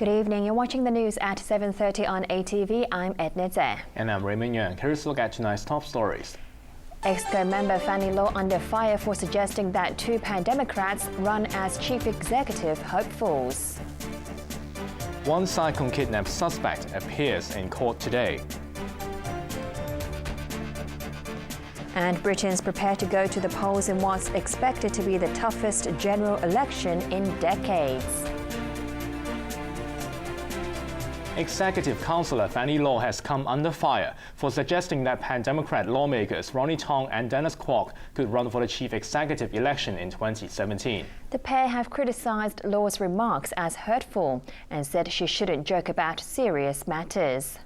Good evening. You're watching the news at 7:30 on ATV. I'm Edna Tse. And I'm Raymond Yeung. Here's a look at tonight's top stories. Exco member Fanny Law under fire for suggesting that two Pan-Democrats run as chief executive hopefuls. One Sai Kung kidnapped suspect appears in court today. And Britons prepare to go to the polls in what's expected to be the toughest general election in decades. Executive Councillor Fanny Law has come under fire for suggesting that Pan-Democrat lawmakers Ronnie Tong and Dennis Kwok could run for the chief executive election in 2017. The pair have criticized Law's remarks as hurtful and said she shouldn't joke about serious matters.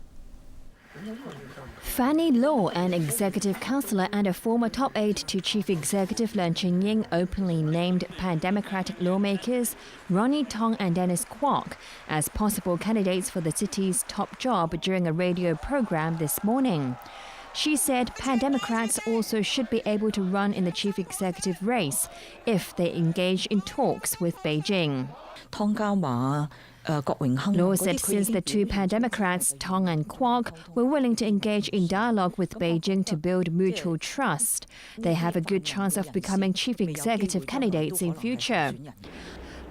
Fanny Law, an executive councillor and a former top aide to Chief Executive Raymond Yeung, openly named Pan-Democratic lawmakers Ronnie Tong and Dennis Kwok as possible candidates for the city's top job during a radio program this morning. She said Pan-Democrats also should be able to run in the chief executive race if they engage in talks with Beijing. Law said since the two Pan-Democrats, Tong and Kwok, were willing to engage in dialogue with Beijing to build mutual trust, they have a good chance of becoming chief executive candidates in future.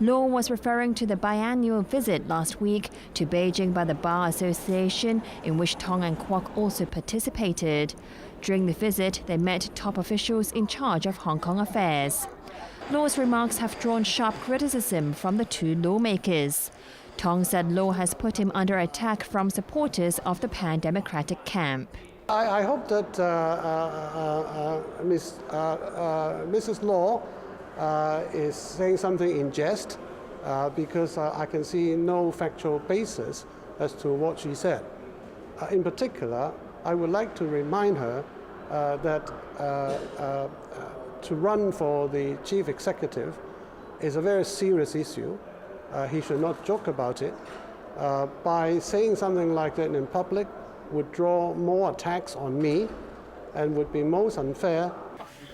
Law was referring to the biannual visit last week to Beijing by the Bar Association, in which Tong and Kwok also participated. During the visit, they met top officials in charge of Hong Kong affairs. Law's remarks have drawn sharp criticism from the two lawmakers. Tong said Law has put him under attack from supporters of the Pan-Democratic camp. I hope that Mrs. Law is saying something in jest because I can see no factual basis as to what she said. In particular, I would like to remind her that to run for the chief executive is a very serious issue. He should not joke about it. By saying something like that in public would draw more attacks on me and would be most unfair.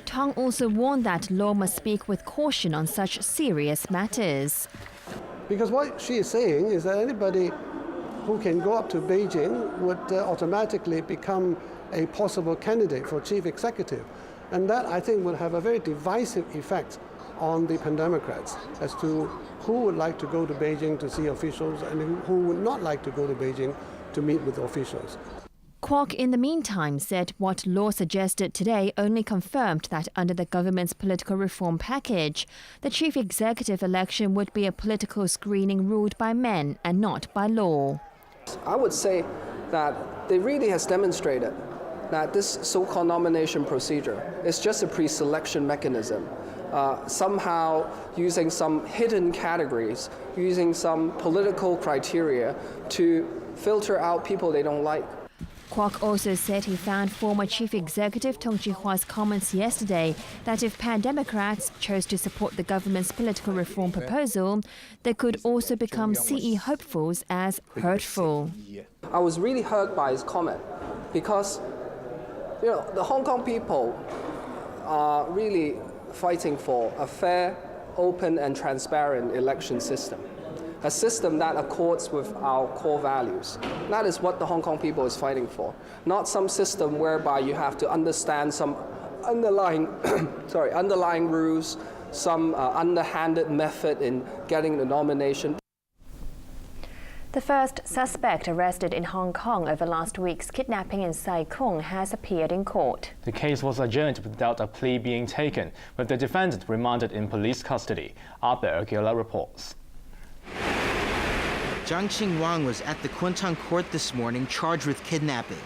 Tong also warned that Law must speak with caution on such serious matters. Because what she is saying is that anybody who can go up to Beijing would automatically become a possible candidate for chief executive. And that, I think, would have a very divisive effect on the Pan-Democrats as to who would like to go to Beijing to see officials and who would not like to go to Beijing to meet with officials. Kwok, in the meantime, said what Law suggested today only confirmed that under the government's political reform package, the chief executive election would be a political screening ruled by men and not by law. I would say that they really has demonstrated that this so-called nomination procedure is just a pre-selection mechanism, somehow using some hidden categories, using some political criteria to filter out people they don't like. Kwok also said he found former Chief Executive Tong Chi-hwa's comments yesterday that if Pan-Democrats chose to support the government's political reform proposal, they could also become CE hopefuls as hurtful. I was really hurt by his comment because, the Hong Kong people are really fighting for a fair, open and transparent election system. A system that accords with our core values. That is what the Hong Kong people is fighting for. Not some system whereby you have to understand some underlying, underlying rules, some underhanded method in getting the nomination. The first suspect arrested in Hong Kong over last week's kidnapping in Sai Kung has appeared in court. The case was adjourned without a plea being taken, with the defendant remanded in police custody. Arthur Aguilar reports. Zhang Qingwang was at the Kwun court this morning charged with kidnapping.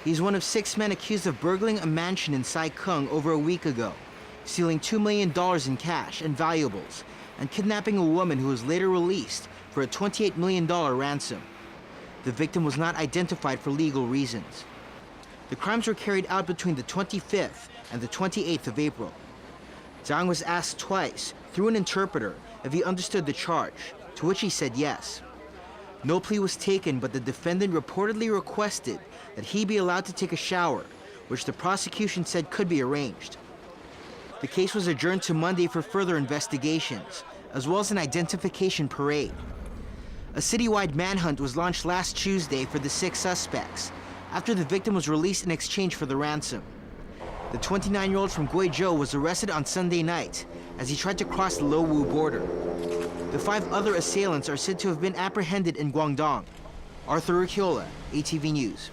He's one of 6 men accused of burgling a mansion in Sai Kung over a week ago, stealing $2 million in cash and valuables, and kidnapping a woman who was later released for a $28 million ransom. The victim was not identified for legal reasons. The crimes were carried out between the 25th and the 28th of April. Zhang was asked twice, through an interpreter, if he understood the charge, to which he said yes. No plea was taken, but the defendant reportedly requested that he be allowed to take a shower, which the prosecution said could be arranged. The case was adjourned to Monday for further investigations, as well as an identification parade. A citywide manhunt was launched last Tuesday for the 6 suspects, after the victim was released in exchange for the ransom. The 29-year-old from Guizhou was arrested on Sunday night as he tried to cross the Lowu border. The 5 other assailants are said to have been apprehended in Guangdong. Arthur Urquiola, ATV News.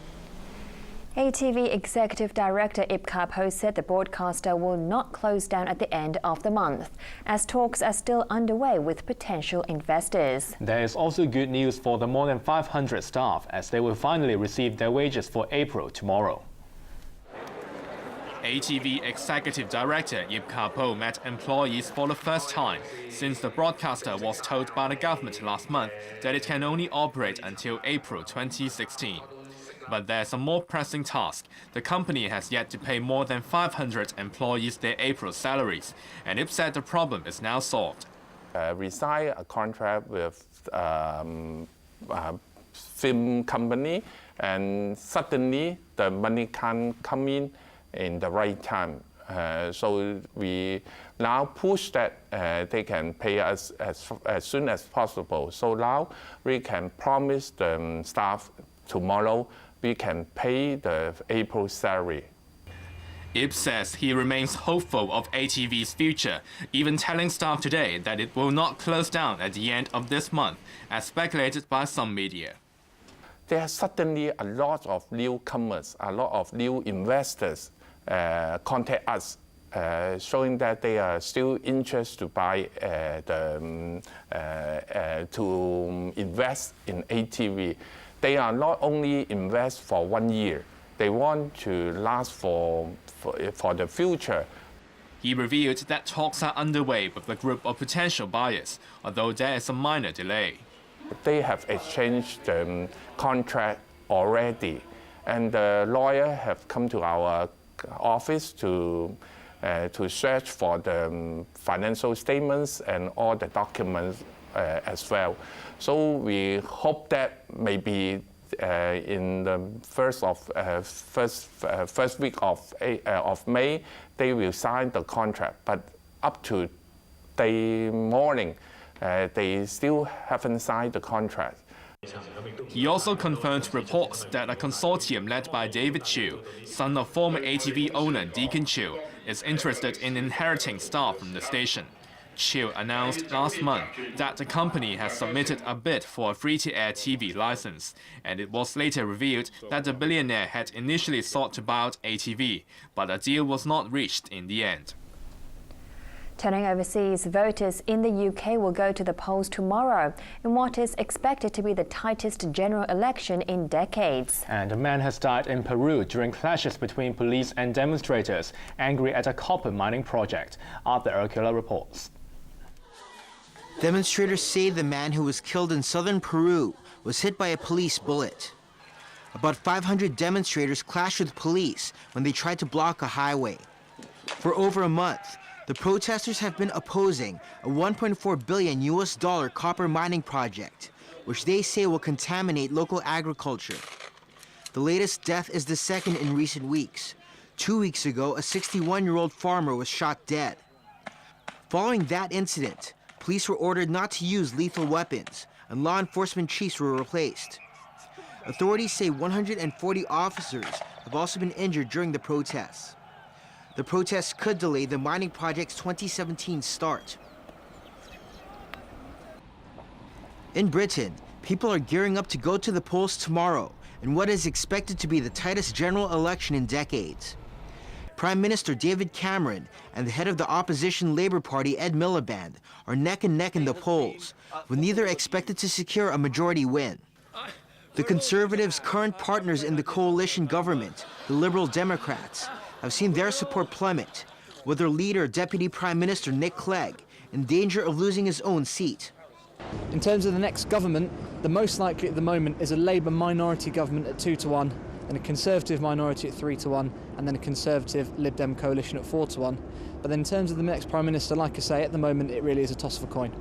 ATV Executive Director Ip Kar-po said the broadcaster will not close down at the end of the month, as talks are still underway with potential investors. There is also good news for the more than 500 staff, as they will finally receive their wages for April tomorrow. ATV Executive Director Ip Kar-po met employees for the first time since the broadcaster was told by the government last month that it can only operate until April 2016. But there's a more pressing task. The company has yet to pay more than 500 employees their April salaries, and Ip said the problem is now solved. We signed a contract with a film company, and suddenly the money can't come in the right time. So we now push that they can pay us as soon as possible. So now we can promise the staff tomorrow we can pay the April salary. Ip says he remains hopeful of ATV's future, even telling staff today that it will not close down at the end of this month, as speculated by some media. There are suddenly a lot of newcomers, a lot of new investors contact us, showing that they are still interested to buy to invest in ATV. They are not only invest for 1 year, they want to last for the future. He revealed that talks are underway with a group of potential buyers, although there is a minor delay. They have exchanged the contract already, and the lawyer have come to our office to search for the financial statements and all the documents as well. So we hope that maybe in the first week of May, they will sign the contract. But up to the morning, they still haven't signed the contract. He also confirmed reports that a consortium led by David Chiu, son of former ATV owner Deacon Chiu, is interested in inheriting staff from the station. Chiu announced last month that the company has submitted a bid for a free-to-air TV license, and it was later revealed that the billionaire had initially sought to buy out ATV, but a deal was not reached in the end. Turning overseas, voters in the UK will go to the polls tomorrow in what is expected to be the tightest general election in decades. And a man has died in Peru during clashes between police and demonstrators angry at a copper mining project. Arthur Urquiola reports. Demonstrators say the man who was killed in southern Peru was hit by a police bullet. About 500 demonstrators clashed with police when they tried to block a highway. For over a month, the protesters have been opposing a $1.4 billion copper mining project, which they say will contaminate local agriculture. The latest death is the second in recent weeks. 2 weeks ago, a 61-year-old farmer was shot dead. Following that incident, police were ordered not to use lethal weapons, and law enforcement chiefs were replaced. Authorities say 140 officers have also been injured during the protests. The protests could delay the mining project's 2017 start. In Britain, people are gearing up to go to the polls tomorrow in what is expected to be the tightest general election in decades. Prime Minister David Cameron and the head of the opposition Labour Party, Ed Miliband, are neck and neck in the polls, with neither expected to secure a majority win. The Conservatives' current partners in the coalition government, the Liberal Democrats, have seen their support plummet, with their leader, Deputy Prime Minister Nick Clegg, in danger of losing his own seat. In terms of the next government, the most likely at the moment is a Labour minority government at 2-1, and a Conservative minority at 3-1, and then a Conservative Lib Dem coalition at 4-1. But then in terms of the next Prime Minister, like I say, at the moment it really is a toss of a coin.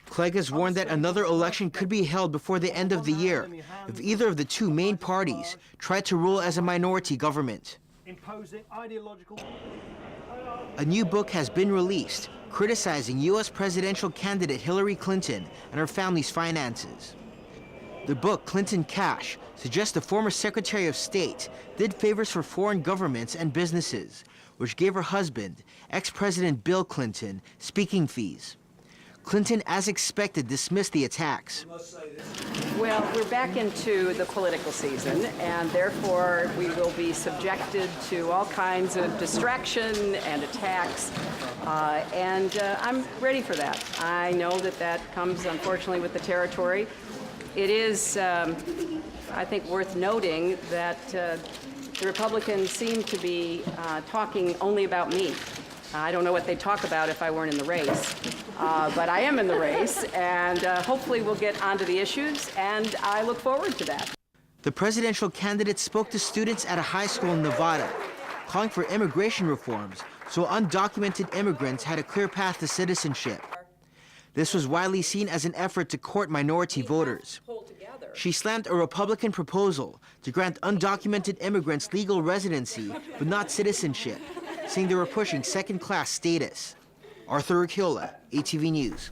Clegg has warned that another election could be held before the end of the year if either of the two main parties try to rule as a minority government. A new book has been released criticizing U.S. presidential candidate Hillary Clinton and her family's finances. The book, Clinton Cash, suggests the former Secretary of State did favors for foreign governments and businesses, which gave her husband, ex-President Bill Clinton, speaking fees. Clinton, as expected, dismissed the attacks. Well, we're back into the political season, and therefore we will be subjected to all kinds of distraction and attacks, and I'm ready for that. I know that that comes, unfortunately, with the territory. It is, I think, worth noting that the Republicans seem to be talking only about me. I don't know what they'd talk about if I weren't in the race, but I am in the race, and hopefully we'll get onto the issues, and I look forward to that. The presidential candidate spoke to students at a high school in Nevada, calling for immigration reforms so undocumented immigrants had a clear path to citizenship. This was widely seen as an effort to court minority voters. She slammed a Republican proposal to grant undocumented immigrants legal residency but not citizenship, saying they were pushing second-class status. Arthur Urquiola, ATV News.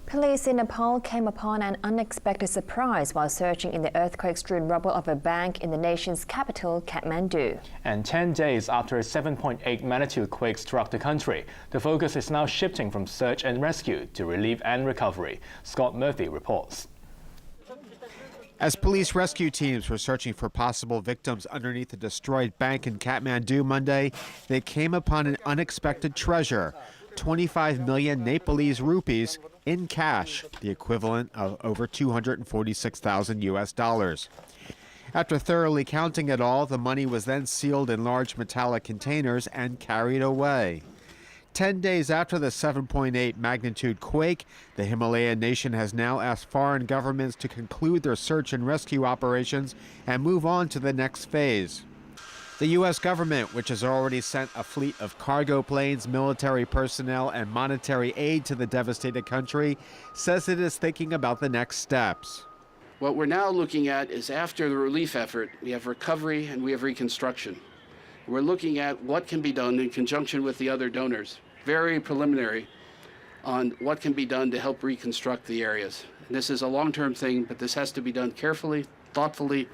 Police in Nepal came upon an unexpected surprise while searching in the earthquake-strewn rubble of a bank in the nation's capital, Kathmandu. And 10 days after a 7.8 magnitude quake struck the country, the focus is now shifting from search and rescue to relief and recovery. Scott Murphy reports. As police rescue teams were searching for possible victims underneath the destroyed bank in Kathmandu Monday, they came upon an unexpected treasure, 25 million Nepalese rupees in cash, the equivalent of over 246,000 US dollars. After thoroughly counting it all, the money was then sealed in large metallic containers and carried away. 10 days after the 7.8 magnitude quake, the Himalayan nation has now asked foreign governments to conclude their search and rescue operations and move on to the next phase. The U.S. government, which has already sent a fleet of cargo planes, military personnel, and monetary aid to the devastated country, says it is thinking about the next steps. What we're now looking at is, after the relief effort, we have recovery and we have reconstruction. We're looking at what can be done in conjunction with the other donors, very preliminary, on what can be done to help reconstruct the areas. And this is a long-term thing, but this has to be done carefully, thoughtfully,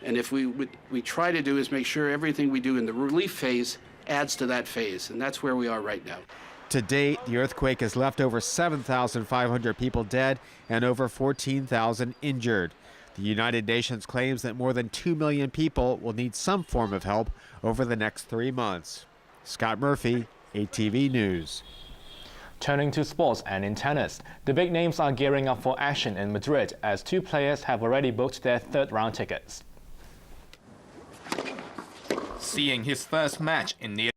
and if we try to do is make sure everything we do in the relief phase adds to that phase, and that's where we are right now. To date, the earthquake has left over 7,500 people dead and over 14,000 injured. The United Nations claims that more than 2 million people will need some form of help over the next 3 months. Scott Murphy, ATV News. Turning to sports and in tennis, the big names are gearing up for action in Madrid as 2 players have already booked their third-round tickets. Seeing his first match in nearly